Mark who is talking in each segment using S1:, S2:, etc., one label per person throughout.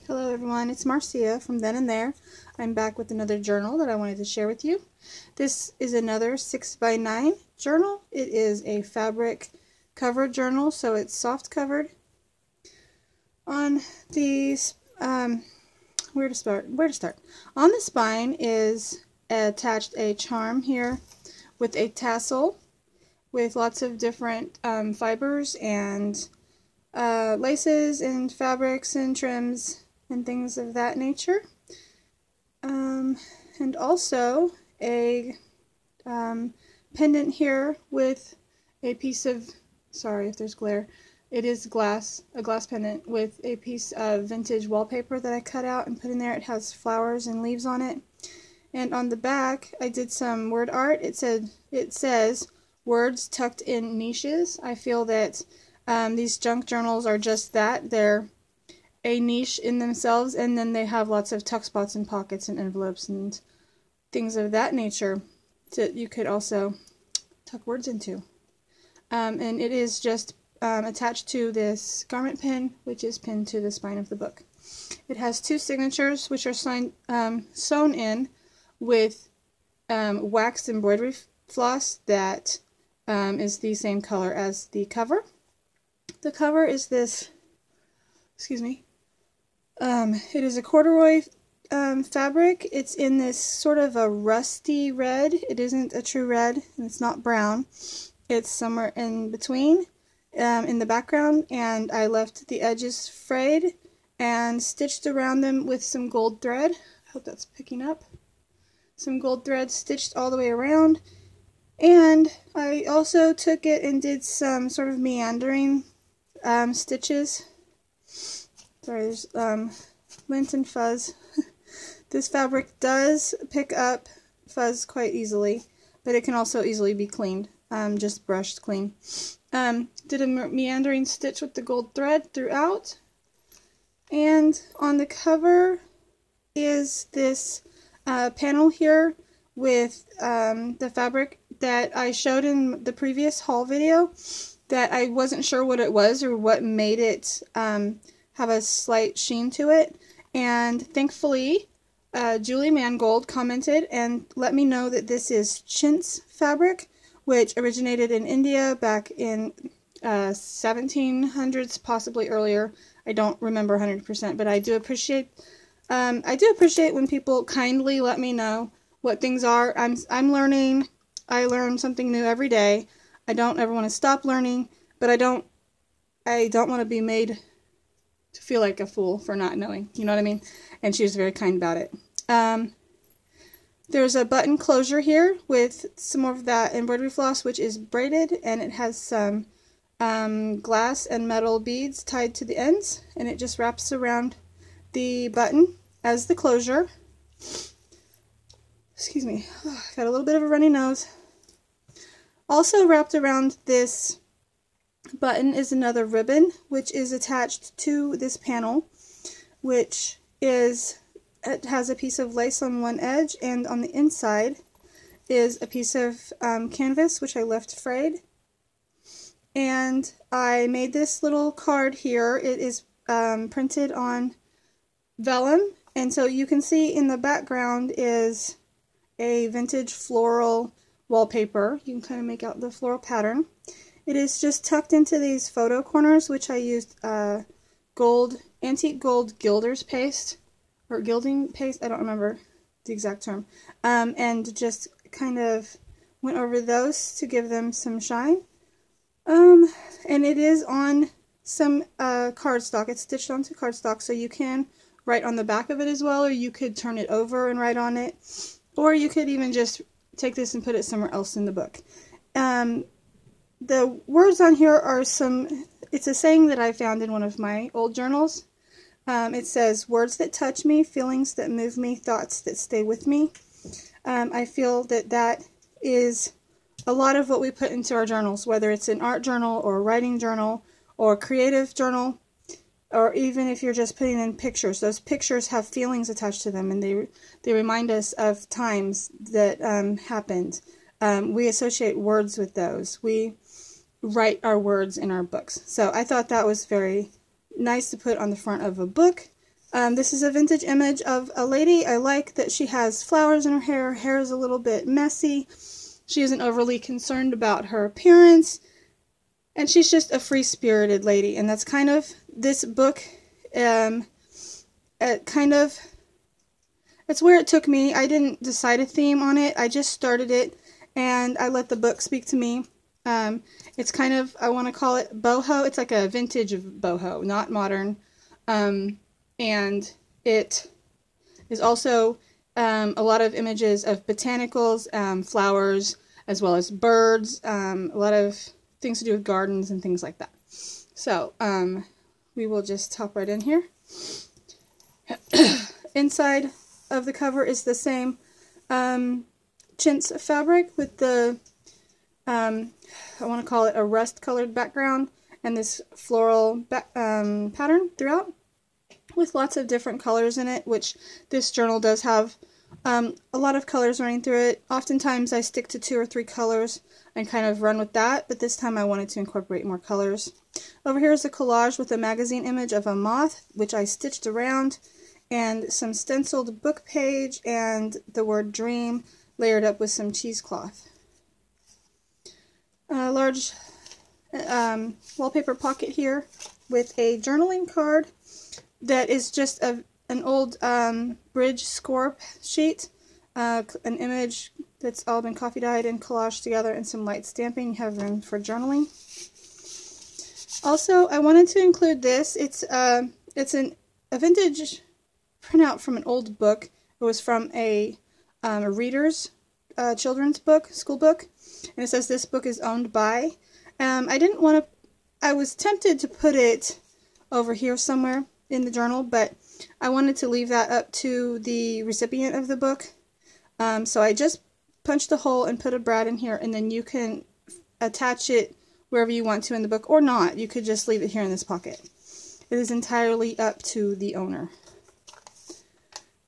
S1: Hello everyone, it's Marcia from Then and There. I'm back with another journal that I wanted to share with you. This is another 6x9 journal. It is a fabric covered journal, so it's soft covered. On the, where to start? On the spine is attached a charm here with a tassel with lots of different fibers and laces and fabrics and trims and things of that nature. And also a pendant here with a piece of, sorry if there's glare, it is glass, a glass pendant with a piece of vintage wallpaper that I cut out and put in there. It has flowers and leaves on it. And on the back I did some word art. It says words tucked in niches. I feel that these junk journals are just that. They're a niche in themselves, and then they have lots of tuck spots and pockets and envelopes and things of that nature that you could also tuck words into. And it is just attached to this garment pin, which is pinned to the spine of the book. It has two signatures, which are sewn in with waxed embroidery floss that is the same color as the cover. The cover is this, it is a corduroy fabric. It's in this sort of a rusty red. It isn't a true red, and it's not brown. It's somewhere in between in the background, and I left the edges frayed and stitched around them with some gold thread. I hope that's picking up. Some gold thread stitched all the way around. And I also took it and did some sort of meandering stitches. Sorry, there's lint and fuzz. This fabric does pick up fuzz quite easily, but it can also easily be cleaned, just brushed clean. Did a meandering stitch with the gold thread throughout. And on the cover is this panel here with the fabric that I showed in the previous haul video that I wasn't sure what it was or what made it have a slight sheen to it. And thankfully, Julie Mangold commented and let me know that this is chintz fabric, which originated in India back in 1700s, possibly earlier. I don't remember 100%, but I do appreciate when people kindly let me know what things are. I'm learning. I learn something new every day. I don't ever want to stop learning, but I don't want to be made to feel like a fool for not knowing. You know what I mean? And she was very kind about it. There's a button closure here with some more of that embroidery floss, which is braided, and it has some glass and metal beads tied to the ends, and it just wraps around the button as the closure. Excuse me, got a little bit of a runny nose. Also wrapped around this button is another ribbon, which is attached to this panel, which is, it has a piece of lace on one edge, and on the inside is a piece of canvas, which I left frayed. And I made this little card here. It is printed on vellum, and so you can see in the background is a vintage floral wallpaper. You can kind of make out the floral pattern. It is just tucked into these photo corners, which I used antique gold gilders paste, or gilding paste, I don't remember the exact term, and just kind of went over those to give them some shine. And it is on some cardstock. It's stitched onto cardstock, so you can write on the back of it as well, or you could turn it over and write on it, or you could even just take this and put it somewhere else in the book. The words on here are it's a saying that I found in one of my old journals. It says, words that touch me, feelings that move me, thoughts that stay with me. I feel that that is a lot of what we put into our journals, whether it's an art journal or a writing journal or a creative journal, or even if you're just putting in pictures. Those pictures have feelings attached to them, and they remind us of times that happened. We associate words with those. We write our words in our books. So I thought that was very nice to put on the front of a book This is a vintage image of a lady. I like that she has flowers in her hair. Her hair is a little bit messy. She isn't overly concerned about her appearance. And she's just a free-spirited lady. And that's kind of this book. It's where it took me. I didn't decide a theme on it. I just started it. And I let the book speak to me. It's kind of, I want to call it boho. It's like a vintage of boho, not modern. And it is also a lot of images of botanicals, flowers, as well as birds, a lot of things to do with gardens and things like that. So we will just hop right in here. Inside of the cover is the same chintz fabric with the, I want to call it a rust-colored background, and this floral pattern throughout, with lots of different colors in it, which this journal does have a lot of colors running through it. Oftentimes I stick to 2 or 3 colors and kind of run with that, but this time I wanted to incorporate more colors. Over here is a collage with a magazine image of a moth, which I stitched around, and some stenciled book page and the word dream layered up with some cheesecloth. A large wallpaper pocket here with a journaling card that is just an old bridge score sheet, an image that's all been coffee dyed and collaged together, and some light stamping. You have room for journaling. Also, I wanted to include this. It's a vintage printout from an old book. It was from a reader's children's book, school book, and it says this book is owned by. I was tempted to put it over here somewhere in the journal, but I wanted to leave that up to the recipient of the book. So I just punched a hole and put a brad in here, and then you can attach it wherever you want to in the book, or not. You could just leave it here in this pocket. It is entirely up to the owner.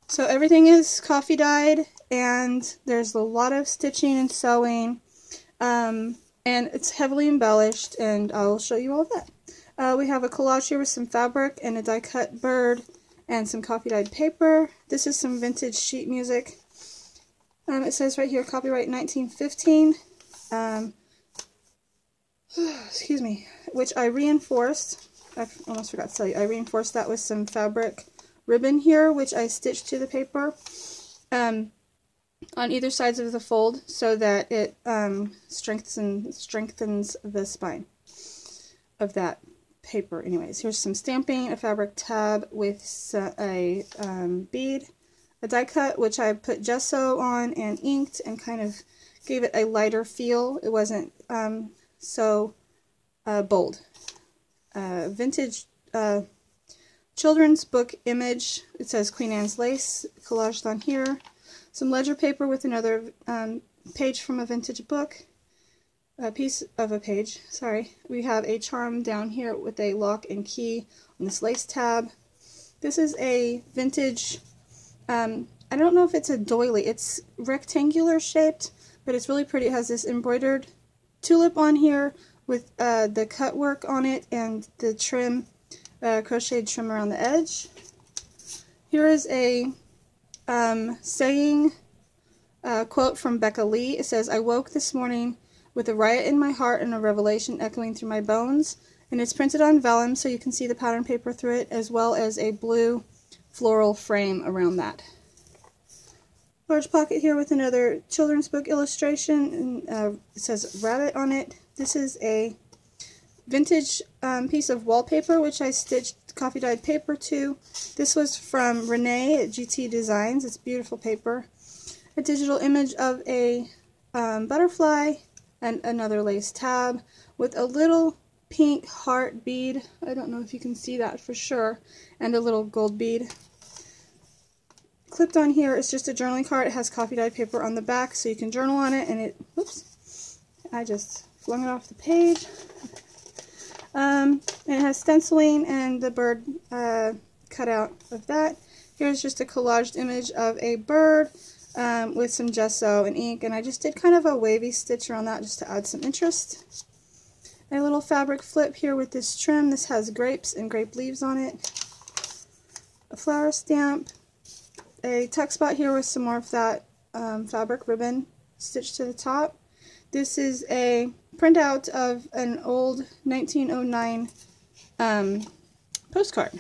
S1: So everything is coffee dyed, and there's a lot of stitching and sewing, and it's heavily embellished, and I'll show you all of that. We have a collage here with some fabric and a die-cut bird and some coffee-dyed paper. This is some vintage sheet music. It says right here, copyright 1915. Excuse me. Which I reinforced. I almost forgot to tell you. I reinforced that with some fabric ribbon here, which I stitched to the paper on either sides of the fold so that it strengthens the spine of that paper. Anyways, here's some stamping, a fabric tab with a bead, a die cut, which I put gesso on and inked and kind of gave it a lighter feel. It wasn't so bold. Vintage children's book image. It says Queen Anne's Lace collaged on here. Some ledger paper with another page from a vintage book. A piece of a page, sorry. We have a charm down here with a lock and key on this lace tab. This is a vintage, I don't know if it's a doily. It's rectangular shaped, but it's really pretty. It has this embroidered tulip on here with the cut work on it and the trim, crocheted trim around the edge. Here is a saying quote from Becca Lee. It says, "I woke this morning with a riot in my heart and a revelation echoing through my bones," and it's printed on vellum so you can see the pattern paper through it, as well as a blue floral frame around that. Large pocket here with another children's book illustration, and it says rabbit on it. This is a vintage piece of wallpaper which I stitched coffee dyed paper to. This was from Renee at GT Designs. It's beautiful paper. A digital image of a butterfly and another lace tab with a little pink heart bead. I don't know if you can see that for sure. And a little gold bead. Clipped on here is just a journaling card. It has coffee dyed paper on the back so you can journal on it, and it, whoops, I just flung it off the page. And it has stenciling and the bird cut out of that. Here's just a collaged image of a bird with some gesso and ink, and I just did kind of a wavy stitch around that just to add some interest. A little fabric flip here with this trim. This has grapes and grape leaves on it. a flower stamp, a tuck spot here with some more of that fabric ribbon stitched to the top. This is a printout of an old 1909 postcard.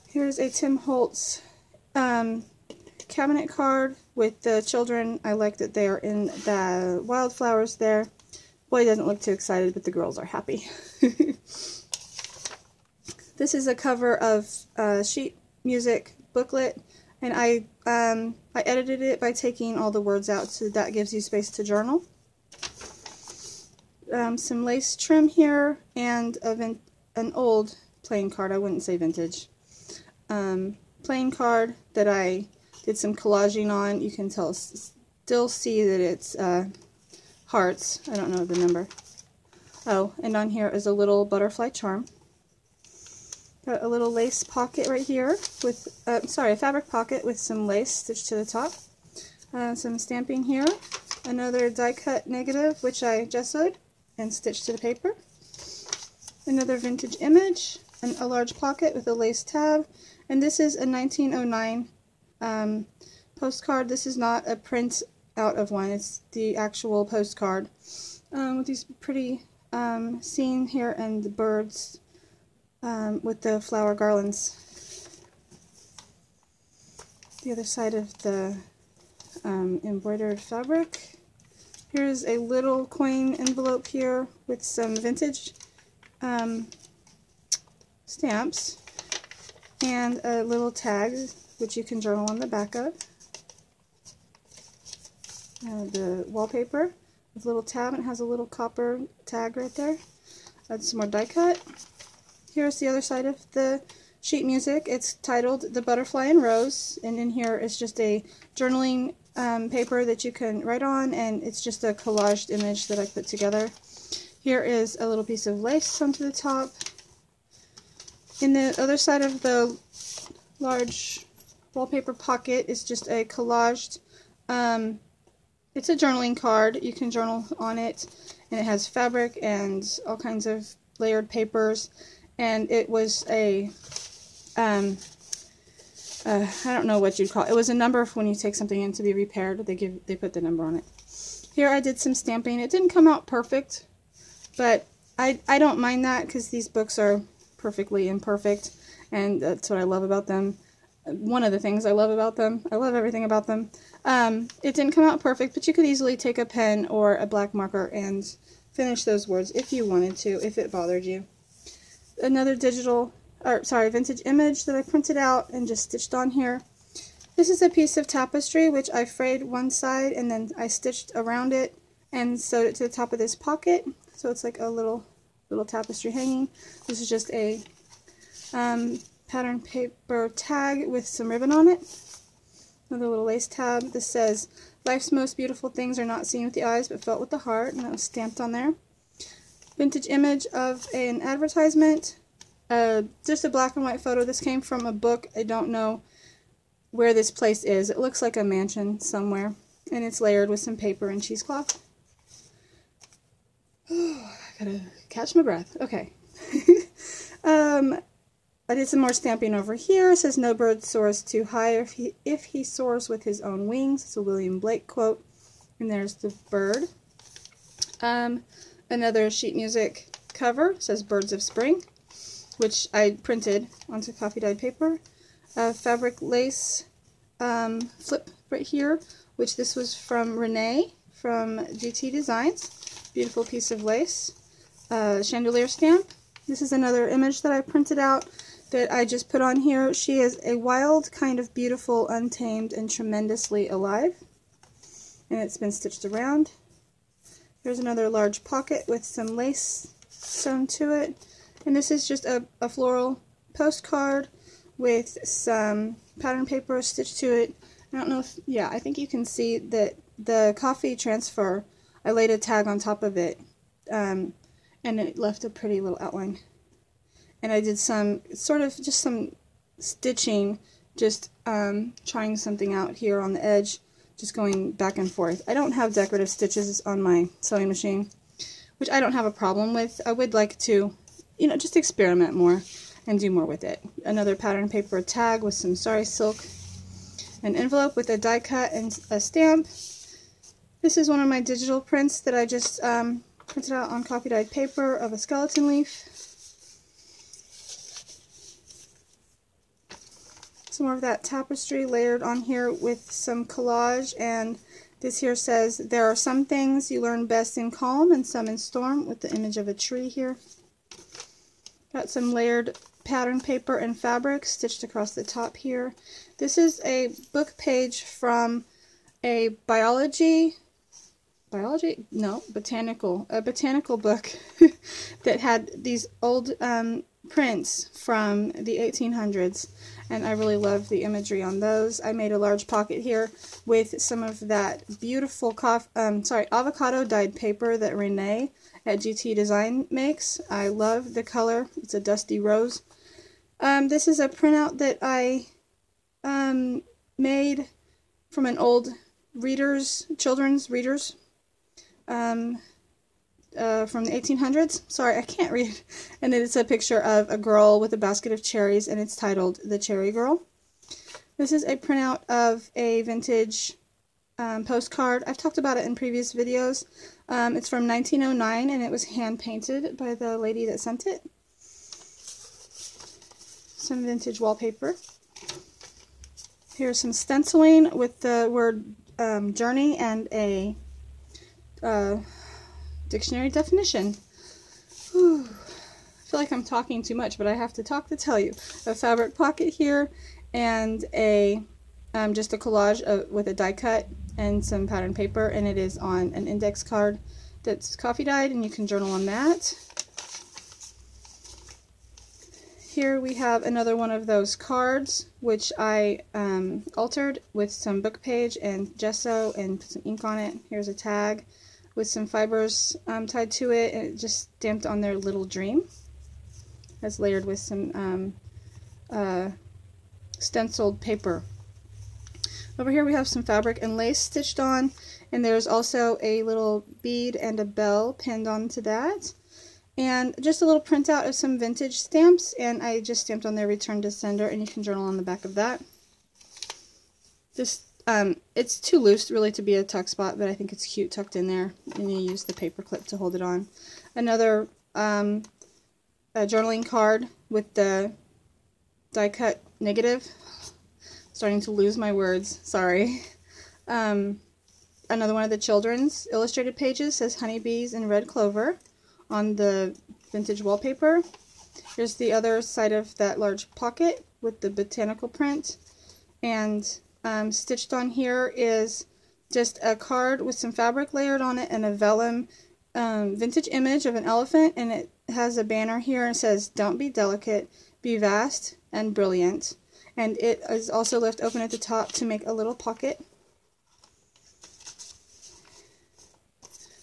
S1: Here's a Tim Holtz cabinet card with the children. I like that they are in the wildflowers there. Boy doesn't look too excited, but the girls are happy. This is a cover of sheet music booklet, and I edited it by taking all the words out, so that gives you space to journal. Some lace trim here, and an old plain card. I wouldn't say vintage. Plain card that I did some collaging on. You can still see that it's hearts. I don't know the number. Oh, and on here is a little butterfly charm. Got a little lace pocket right here with, a fabric pocket with some lace stitched to the top. Some stamping here. Another die cut negative, which I gessoed and stitched to the paper. Another vintage image, and a large pocket with a lace tab. And this is a 1909 postcard. This is not a print out of one, it's the actual postcard. With these pretty scene here and the birds with the flower garlands. The other side of the embroidered fabric. Here's a little coin envelope here with some vintage stamps and a little tag which you can journal on the back of. The wallpaper with a little tab, and it has a little copper tag right there. Add some more die cut. Here's the other side of the sheet music. It's titled The Butterfly and Rose, and in here is just a journaling paper that you can write on, and it's just a collaged image that I put together. Here is a little piece of lace onto the top. In the other side of the large wallpaper pocket is just a collaged, it's a journaling card. You can journal on it, and it has fabric and all kinds of layered papers, and it was a, I don't know what you'd call it. It was a number when you take something in to be repaired. They put the number on it. Here I did some stamping. It didn't come out perfect, but I don't mind that because these books are perfectly imperfect, and that's what I love about them. One of the things I love about them. I love everything about them. It didn't come out perfect, but you could easily take a pen or a black marker and finish those words if you wanted to, if it bothered you. Another vintage image that I printed out and just stitched on here. This is a piece of tapestry which I frayed one side and then I stitched around it and sewed it to the top of this pocket, so it's like a little tapestry hanging. This is just a pattern paper tag with some ribbon on it. Another little lace tab. This says, "Life's most beautiful things are not seen with the eyes but felt with the heart," and that was stamped on there. Vintage image of an advertisement. Just a black and white photo. This came from a book. I don't know where this place is. It looks like a mansion somewhere, and it's layered with some paper and cheesecloth. Oh, I gotta catch my breath. Okay. I did some more stamping over here. It says, "No bird soars too high if he soars with his own wings." It's a William Blake quote. And there's the bird. Another sheet music cover. It says "Birds of Spring," which I printed onto coffee dyed paper. Fabric lace flip right here, which this was from Renee from GT Designs. Beautiful piece of lace. Chandelier stamp. This is another image that I printed out that I just put on here. She is a wild, kind of beautiful, untamed, and tremendously alive. And it's been stitched around. Here's another large pocket with some lace sewn to it. And this is just a floral postcard with some pattern paper stitched to it. I don't know if, yeah, I think you can see that the coffee transfer, I laid a tag on top of it, and it left a pretty little outline. And I did some, just some stitching, just trying something out here on the edge, just going back and forth. I don't have decorative stitches on my sewing machine, which I don't have a problem with. I would like to, just experiment more and do more with it. Another pattern paper tag with some sari silk, an envelope with a die cut and a stamp. This is one of my digital prints that I just printed out on copy dyed paper of a skeleton leaf. Some more of that tapestry layered on here with some collage, and this here says, there are some things you learn best in calm and some in storm, with the image of a tree here. Got some layered pattern paper and fabric stitched across the top here. This is a book page from a botanical book that had these old prints from the 1800s, and I really love the imagery on those. I made a large pocket here with some of that beautiful avocado dyed paper that Renee at GT Design makes. I love the color. It's a dusty rose. This is a printout that I made from an old children's readers from the 1800s. Sorry, I can't read. And it's a picture of a girl with a basket of cherries, and it's titled The Cherry Girl. This is a printout of a vintage postcard. I've talked about it in previous videos. It's from 1909, and it was hand painted by the lady that sent it. Some vintage wallpaper. Here's some stenciling with the word journey and a dictionary definition. Whew. I feel like I'm talking too much, but I have to talk to tell you. A fabric pocket here, and a just a collage with a die cut and some pattern paper, and it is on an index card that's coffee dyed, and you can journal on that. Here we have another one of those cards, which I altered with some book page and gesso and put some ink on it. Here's a tag with some fibers tied to it, and it just stamped on there Little Dream. That's layered with some stenciled paper. Over here we have some fabric and lace stitched on, and there's also a little bead and a bell pinned onto that. And just a little printout of some vintage stamps, and I just stamped on there return to sender, and you can journal on the back of that. This it's too loose really to be a tuck spot, but I think it's cute tucked in there, and you use the paper clip to hold it on. Another a journaling card with the die cut negative. Starting to lose my words, sorry. Another one of the children's illustrated pages says honeybees and red clover on the vintage wallpaper. Here's the other side of that large pocket with the botanical print, and stitched on here is just a card with some fabric layered on it and a vellum vintage image of an elephant, and it has a banner here and says, "Don't be delicate, be vast and brilliant." And it is also left open at the top to make a little pocket.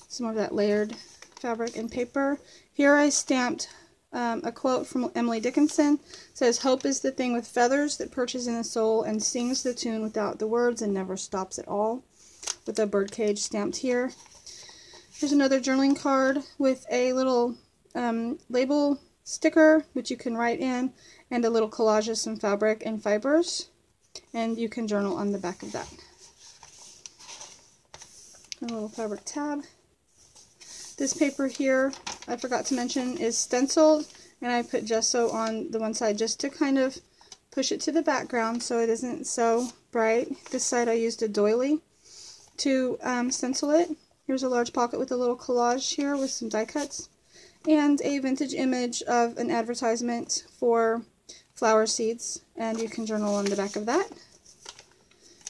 S1: Some of that layered fabric and paper. Here I stamped a quote from Emily Dickinson. It says, "Hope is the thing with feathers that perches in the soul and sings the tune without the words and never stops at all," with a birdcage stamped here. Here's another journaling card with a little label sticker which you can write in, and a little collage of some fabric and fibers, and you can journal on the back of that. A little fabric tab. This paper here, I forgot to mention, is stenciled, and I put gesso on the one side just to kind of push it to the background so it isn't so bright. This side I used a doily to stencil it. Here's a large pocket with a little collage here with some die cuts, and a vintage image of an advertisement for flower seeds, and you can journal on the back of that.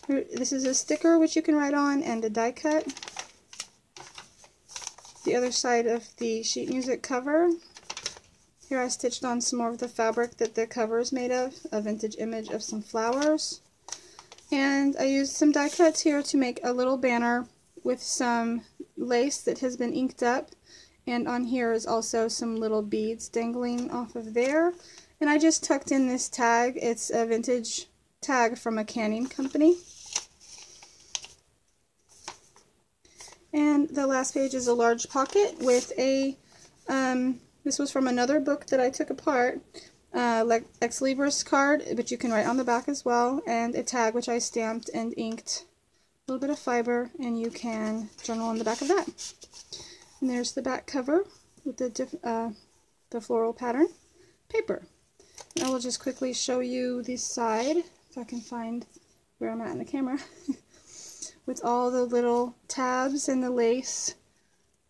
S1: This is a sticker which you can write on, and a die cut. The other side of the sheet music cover. Here I stitched on some more of the fabric that the cover is made of, a vintage image of some flowers. And I used some die cuts here to make a little banner with some lace that has been inked up. And on here is also some little beads dangling off of there. And I just tucked in this tag. It's a vintage tag from a canning company. And the last page is a large pocket with a, this was from another book that I took apart, Ex Libris card, which you can write on the back as well, and a tag which I stamped and inked. A little bit of fiber, and you can journal on the back of that. And there's the back cover with the floral pattern paper. I will just quickly show you the side, if I can find where I'm at in the camera, with all the little tabs and the lace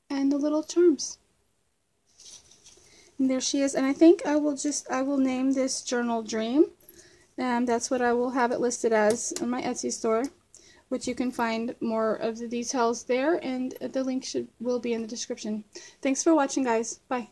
S1: and the little charms. And there she is, and I think I will name this journal Dream. That's what I will have it listed as on my Etsy store, which you can find more of the details there, and the link will be in the description. Thanks for watching, guys. Bye.